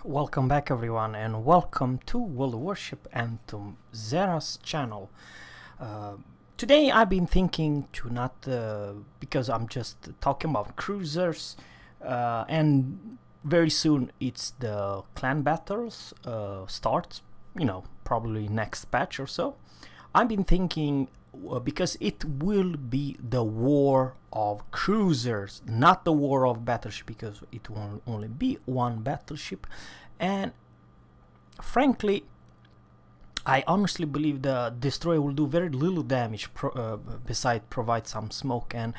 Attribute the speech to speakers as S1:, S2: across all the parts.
S1: Welcome back everyone, and welcome to World of Warship and to Zerra's channel. Today I've been thinking to not, because I'm just talking about cruisers, and very soon it's the clan battles starts, probably next patch or so. I've been thinking, because it will be the war of cruisers, not the war of battleship, because it will only be one battleship. And frankly, I honestly believe the destroyer will do very little damage, besides provide some smoke and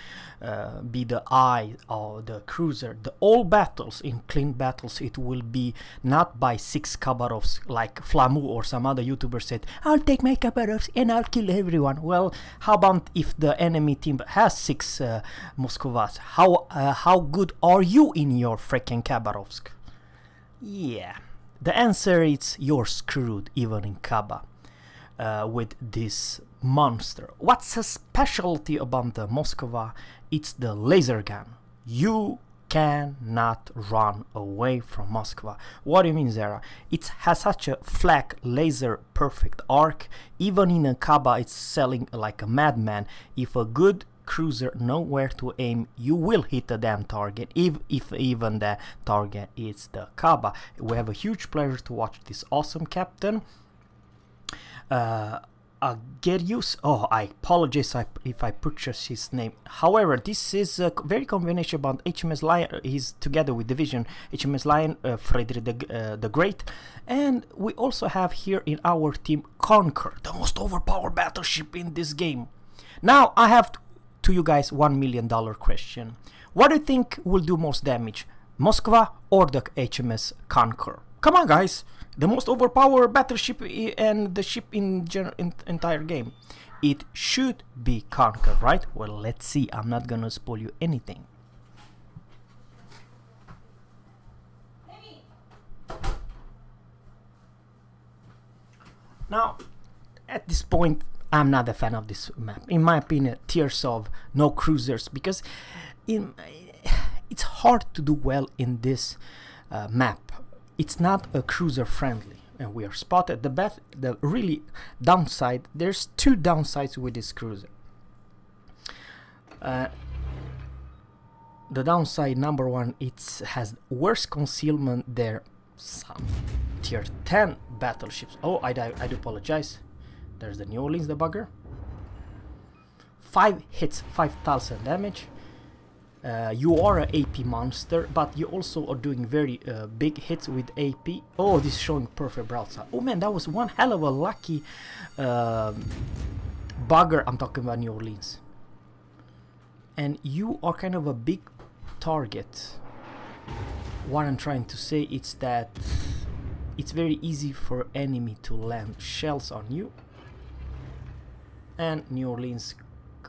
S1: be the eye of the cruiser. The all battles, in clean battles, it will be not by 6 Khabarovs like Flamu or some other YouTuber said, I'll take my Khabarovs and I'll kill everyone. Well, how about if the enemy team has 6 MOSKVAs? How good are you in your freaking Khabarovsk? Yeah. The answer is you're screwed even in Kaba with this monster. What's a specialty about the MOSKVA? It's the laser gun. You cannot run away from MOSKVA. What do you mean, Zerra? It has such a flat laser perfect arc. Even in a Kaba, it's selling like a madman. If a good cruiser know where to aim, you will hit the damn target, if even the target is the Kaba. We have a huge pleasure to watch this awesome captain. Agerius, oh, I apologize if I purchase his name. However, this is a very combination about HMS Lion. He's together with division HMS Lion, Frederick the Great, and we also have here in our team Conquer, the most overpowered battleship in this game. Now I have to you guys $1 million question. What do you think will do most damage, MOSKVA or the HMS Conquer? Come on guys, the most overpowered battleship and the ship in entire game. It should be Conquer, right? Well, let's see. I'm not gonna spoil you anything. Now, at this point, I'm not a fan of this map. In my opinion, tiers of no cruisers, because it's hard to do well in this map. It's not a cruiser friendly, and we are spotted. The really downside, there's 2 downsides with this cruiser. The downside number 1, it has worse concealment than some tier 10 battleships. Oh, I do apologize. There's the New Orleans, the bugger. 5 hits, 5,000 damage. You are an AP monster, but you also are doing very big hits with AP. Oh, this is showing perfect broadside. Oh man, that was one hell of a lucky bugger. I'm talking about New Orleans. And you are kind of a big target. What I'm trying to say is that it's very easy for enemy to land shells on you. And New Orleans,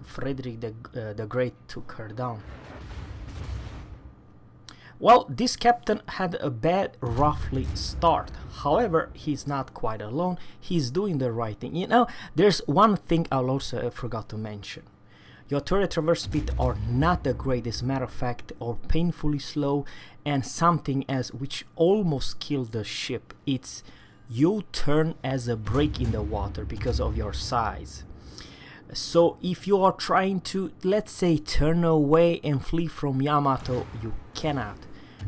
S1: Frederick the Great took her down. Well, this captain had a bad, roughly start. However, he's not quite alone. He's doing the right thing. There's one thing I also forgot to mention. Your turret traverse speed are not the greatest, matter of fact, or painfully slow, and something as which almost killed the ship. It's you turn as a break in the water because of your size. So if you are trying to, let's say, turn away and flee from Yamato, you cannot,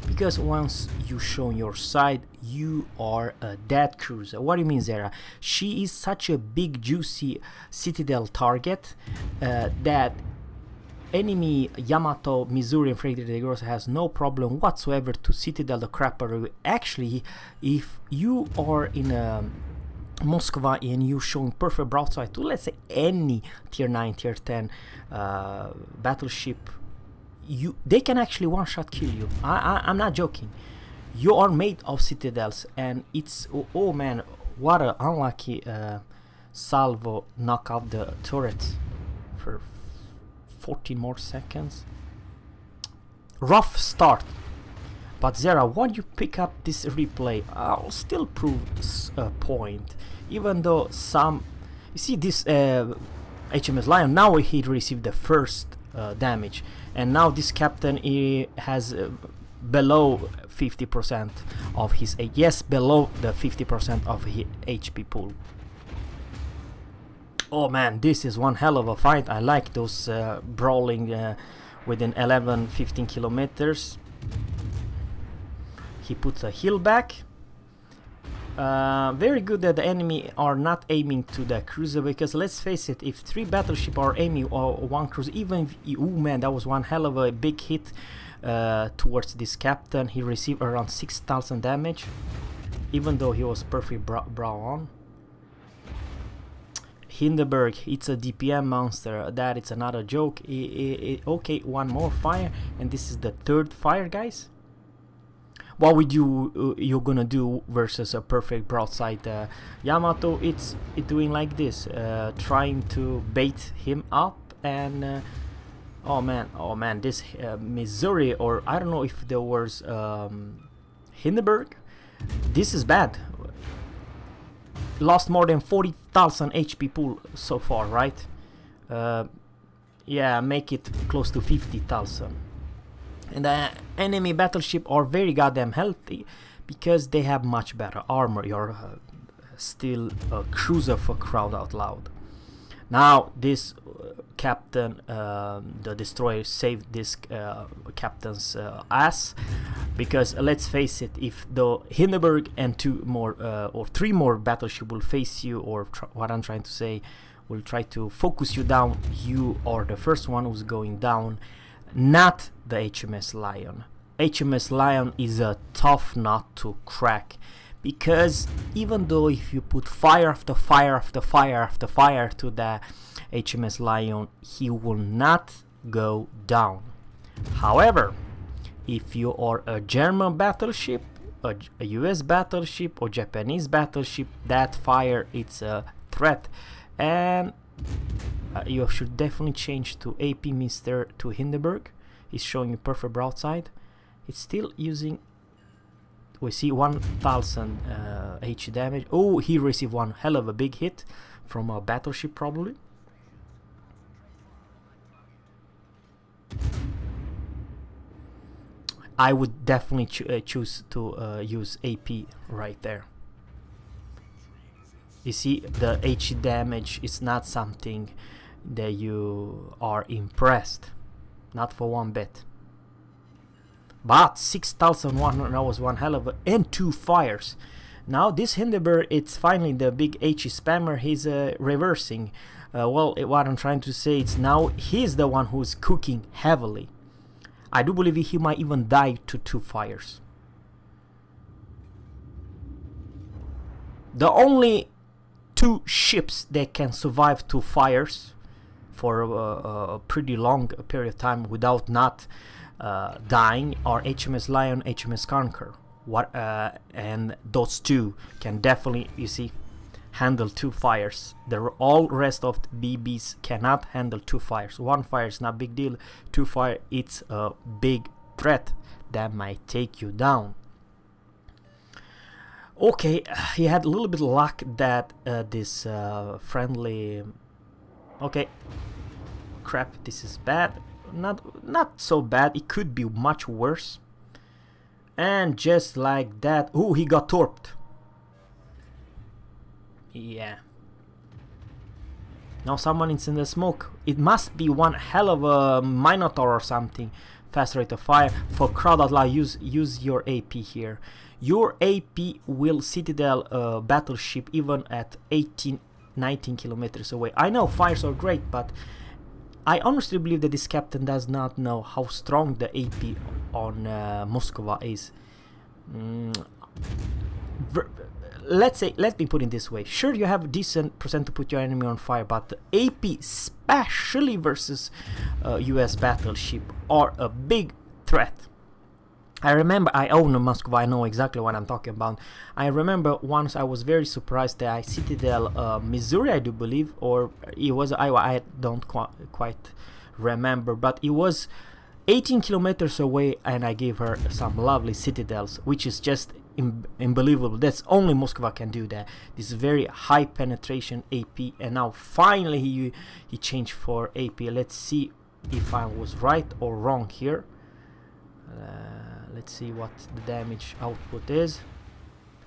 S1: because once you show your side, you are a dead cruiser. What do you mean, Zerra? She is such a big, juicy Citadel target that enemy Yamato, Missouri, and Frederick the Great has no problem whatsoever to Citadel the crapper. Actually, if you are in a MOSKVA and you showing perfect broadside to, let's say, any tier 9, tier 10 battleship, they can actually one-shot kill you. I'm not joking. You are made of Citadels, and it's oh man, what a unlucky salvo knock out the turret for 14 more seconds. Rough start. But Zerra, when you pick up this replay, I'll still prove a point. Even though some, you see this HMS Lion, now he received the first damage, and now this captain, he has below 50% of his yes, below the 50% of his HP pool. Oh man, this is one hell of a fight. I like those brawling within 11-15 kilometers. He puts a heal back. Very good that the enemy are not aiming to the cruiser, because let's face it, if 3 battleships are aiming or 1 cruiser, even if, oh man, that was one hell of a big hit towards this captain. He received around 6,000 damage, even though he was perfect brow on. Hindenburg, it's a DPM monster. That it's another joke. Okay, one more fire, and this is the 3rd fire, guys. What would you're gonna do versus a perfect broadside Yamato? It's doing like this, trying to bait him up, and oh man, this Missouri, or I don't know if there was Hindenburg. This is bad. Lost more than 40,000 HP pool so far, right? Yeah, make it close to 50,000. And the enemy battleship are very goddamn healthy because they have much better armor. You're still a cruiser for crowd out loud. Now this captain, the destroyer, saved this captain's ass, because let's face it, if the Hindenburg and 2 more or 3 more battleship will face you, or what I'm trying to say, will try to focus you down, you are the first one who's going down, not the HMS Lion. HMS Lion is a tough nut to crack, because even though if you put fire after fire after fire after fire to the HMS Lion, he will not go down. However, if you are a German battleship, a US battleship, or Japanese battleship, that fire, it's a threat, and you should definitely change to AP Mr. to Hindenburg. He's showing you perfect broadside. It's still using, we see 1,000 H damage. Oh, he received one hell of a big hit from a battleship probably. I would definitely choose to use AP right there. You see, the H damage is not something that you are impressed, not for one bit. But 6,100, that was one hell of a, and 2 fires. Now this Hindenburg, it's finally the big H spammer. He's reversing. Well, what I'm trying to say is now he's the one who's cooking heavily. I do believe he might even die to 2 fires. The only 2 ships that can survive 2 fires for a pretty long period of time without not dying are HMS Lion, HMS Conqueror. And those 2 can definitely, you see, handle 2 fires. All rest of the BBs cannot handle 2 fires. 1 fire is not a big deal. 2 fire, it's a big threat that might take you down. Okay, he had a little bit of luck that this friendly... Okay, crap, this is bad. Not so bad, it could be much worse. And just like that, oh, he got torped. Yeah. Now someone is in the smoke. It must be one hell of a Minotaur or something. Fast rate of fire. For crowd out loud, use your AP here. Your AP will Citadel battleship even at 18-19 kilometers away. I know fires are great, but I honestly believe that this captain does not know how strong the AP on MOSKVA is. Let me put it this way. Sure, you have a decent percent to put your enemy on fire, but the AP, especially versus US battleship, are a big threat. I remember, I own a MOSKVA, I know exactly what I'm talking about. I remember once I was very surprised that I Citadel Missouri, I do believe, or it was Iowa, I don't quite remember, but it was 18 kilometers away, and I gave her some lovely Citadels, which is just unbelievable. That's only MOSKVA can do that. This is very high penetration AP, and now finally he changed for AP. Let's see if I was right or wrong here. Let's see what the damage output is.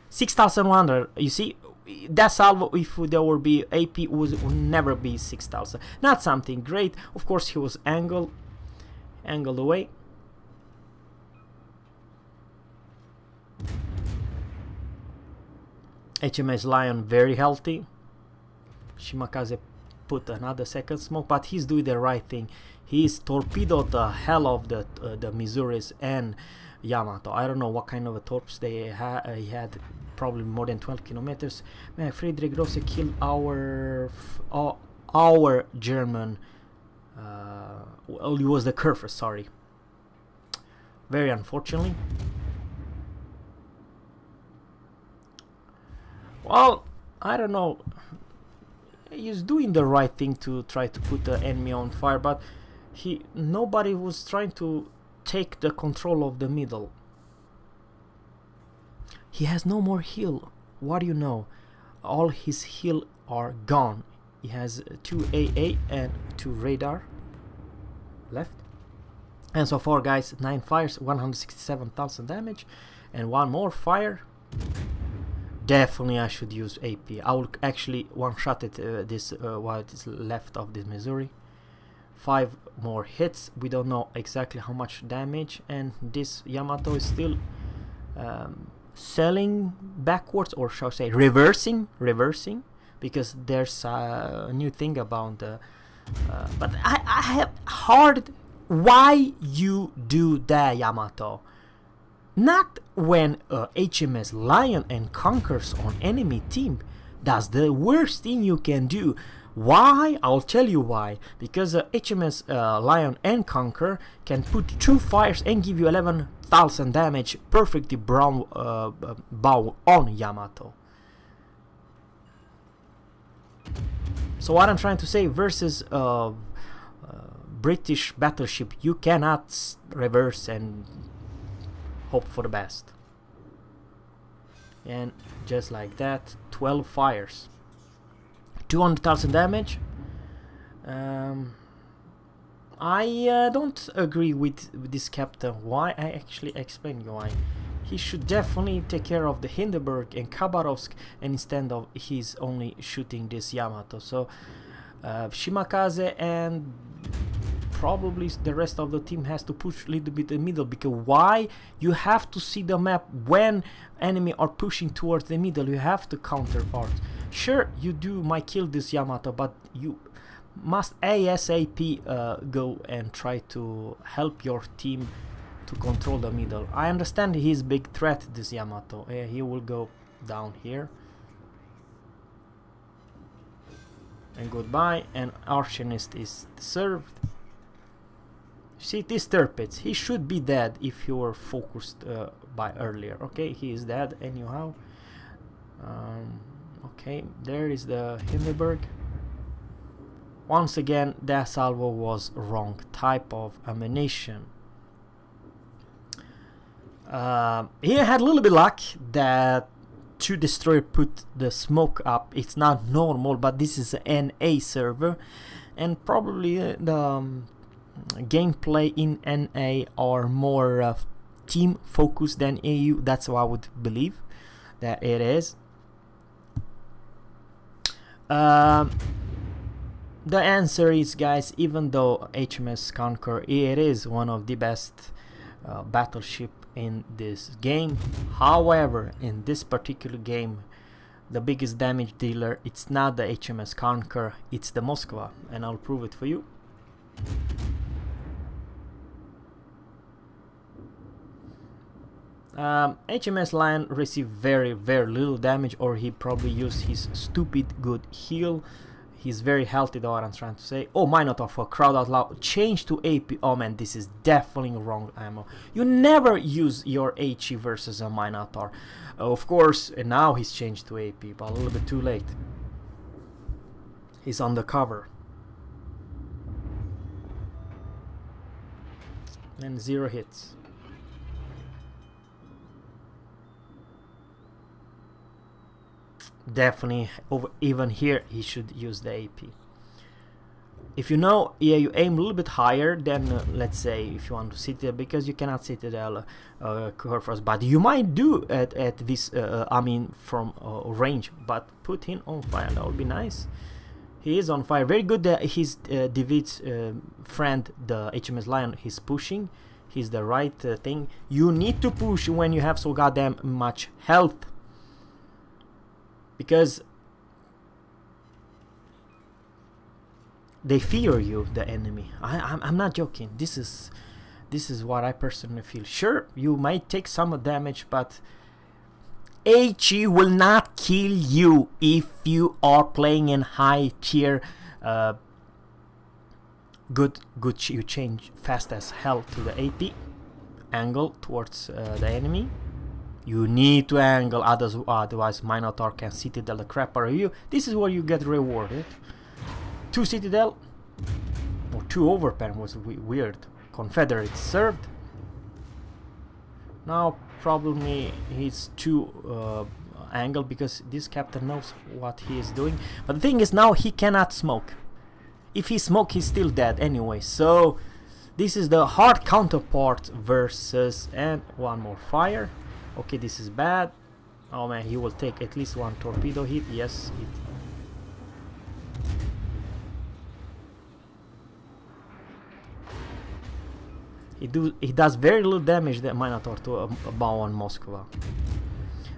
S1: 6,100. You see, that salvo, if there would be AP, would never be 6,000. Not something great. Of course, he was angled away. HMS Lion very healthy. Shimakaze put another second smoke, but he's doing the right thing. He's torpedoed the hell of the Misuris and Yamato. I don't know what kind of a torps they he had, probably more than 12 kilometers. Man, Friedrich Rose killed our German. Well, he was the Kerfer, sorry. Very unfortunately. Well, I don't know. He's doing the right thing to try to put the enemy on fire, but nobody was trying to take the control of the middle. He has no more heal. What do you know? All his heal are gone. He has 2 AA and 2 radar left. And so far, guys, 9 fires, 167,000 damage, and 1 more fire. Definitely I should use AP. I will actually one-shot it what is left of this Missouri. 5 more hits. We don't know exactly how much damage, and this Yamato is still selling backwards, or shall I say reversing, because there's a new thing about the but I have hard. Why you do that, Yamato? Not when HMS Lion and conquers on enemy team. That's the worst thing you can do. Why? I'll tell you why. Because HMS Lion and Conquer can put 2 fires and give you 11,000 damage, perfectly brown bow on Yamato. So what I'm trying to say, versus British battleship, you cannot reverse and hope for the best. And just like that, 12 fires, 200,000 damage. I don't agree with this captain. Why? I actually explain why. He should definitely take care of the Hindenburg and Khabarovsk, and instead of he's only shooting this Yamato. So Shimakaze and probably the rest of the team has to push a little bit in the middle, because why? You have to see the map when enemy are pushing towards the middle. You have to counterpart. Sure, you might kill this Yamato, but you must ASAP go and try to help your team to control the middle. I understand he's a big threat, this Yamato. He will go down here. And goodbye, and Arsonist is served. See, this Tirpitz, he should be dead if you were focused by earlier. Okay, he is dead anyhow. Okay, there is the Hindenburg. Once again, that salvo was wrong type of ammunition. He had a little bit luck that 2 destroyer put the smoke up. It's not normal, but this is an NA server, and probably the gameplay in NA are more team focused than AU. That's what I would believe that it is. The answer is, guys, even though HMS Conquer, it is one of the best battleship in this game, however, in this particular game, the biggest damage dealer, it's not the HMS Conquer, it's the MOSKVA, and I'll prove it for you. HMS Lion received very little damage, or he probably used his stupid good heal. He's very healthy, though, what I'm trying to say. Oh, Minotaur for crowd out loud. Change to AP. Oh man, this is definitely wrong ammo. You never use your HE versus a Minotaur. Of course, and now he's changed to AP, but a little bit too late. He's undercover. And 0 hits. Definitely, even here, he should use the AP. if you know, yeah, you aim a little bit higher than let's say if you want to Citadel, because you cannot Citadel Kurfürst, but you might do at this I mean from range. But put him on fire, that would be nice. He is on fire, very good. His David's friend, the HMS Lion, he's pushing. He's the right thing. You need to push when you have so goddamn much health, because they fear you, the enemy. I'm not joking. This is what I personally feel. Sure, you might take some damage, but HE will not kill you if you are playing in high tier. Good. You change fast as hell to the AP angle towards the enemy. You need to angle, otherwise Minotaur can Citadel the crap out of you. This is where you get rewarded. 2 Citadel or 2 Overpen was weird. Confederate served. Now probably he's too angled, because this captain knows what he is doing. But the thing is, now he cannot smoke. If he smoke, he's still dead anyway. So this is the hard counterpart versus, and one more fire. Okay, this is bad. Oh man, he will take at least 1 torpedo hit. Yes, he does very little damage, the Minotaur, to a bow on MOSKVA.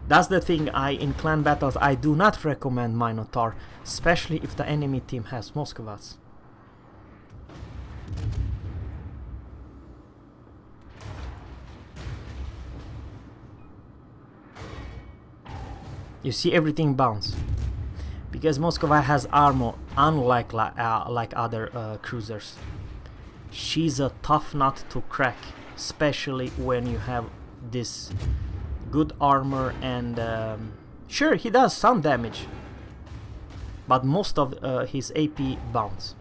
S1: That's the thing, in clan battles I do not recommend Minotaur, especially if the enemy team has MOSKVAs. You see, everything bounce because MOSKVA has armor, unlike like other cruisers. She's a tough nut to crack, especially when you have this good armor. And sure, he does some damage, but most of his AP bounce.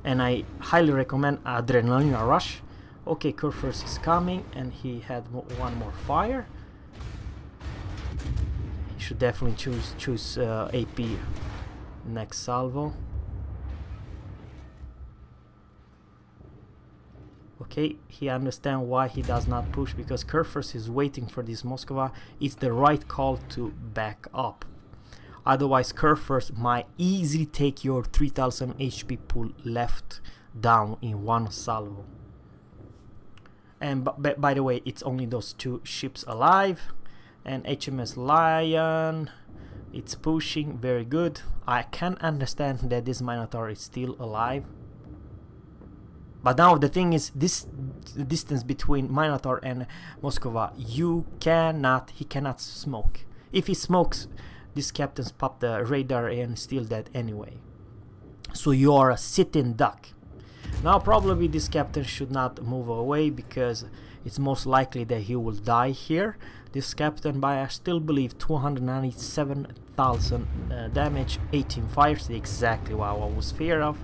S1: And I highly recommend Adrenaline Rush. Okay, Kurfürst is coming, and he had one more fire. He should definitely choose AP next salvo. Okay, he understands why he does not push, because Kurfürst is waiting for this MOSKVA. It's the right call to back up. Otherwise, Kurfürst might easily take your 3000 HP pool left down in one salvo. And by the way, it's only those 2 ships alive. And HMS Lion, it's pushing, very good. I can understand that this Minotaur is still alive. But now the thing is, this distance between Minotaur and MOSKVA, he cannot smoke. If he smokes, these captains pop the radar and still dead anyway. So you are a sitting duck. Now probably this captain should not move away, because it's most likely that he will die here. This captain, but I still believe 297,000 damage, 18 fires, exactly what I was fear of.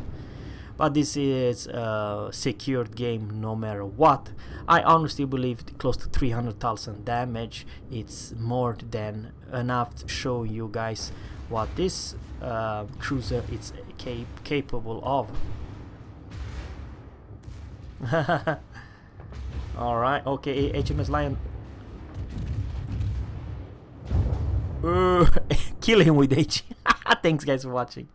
S1: But this is a secured game no matter what. I honestly believe close to 300,000 damage. It's more than enough to show you guys what this cruiser is capable of. Alright, okay, HMS Lion. Kill him with H. Thanks guys for watching.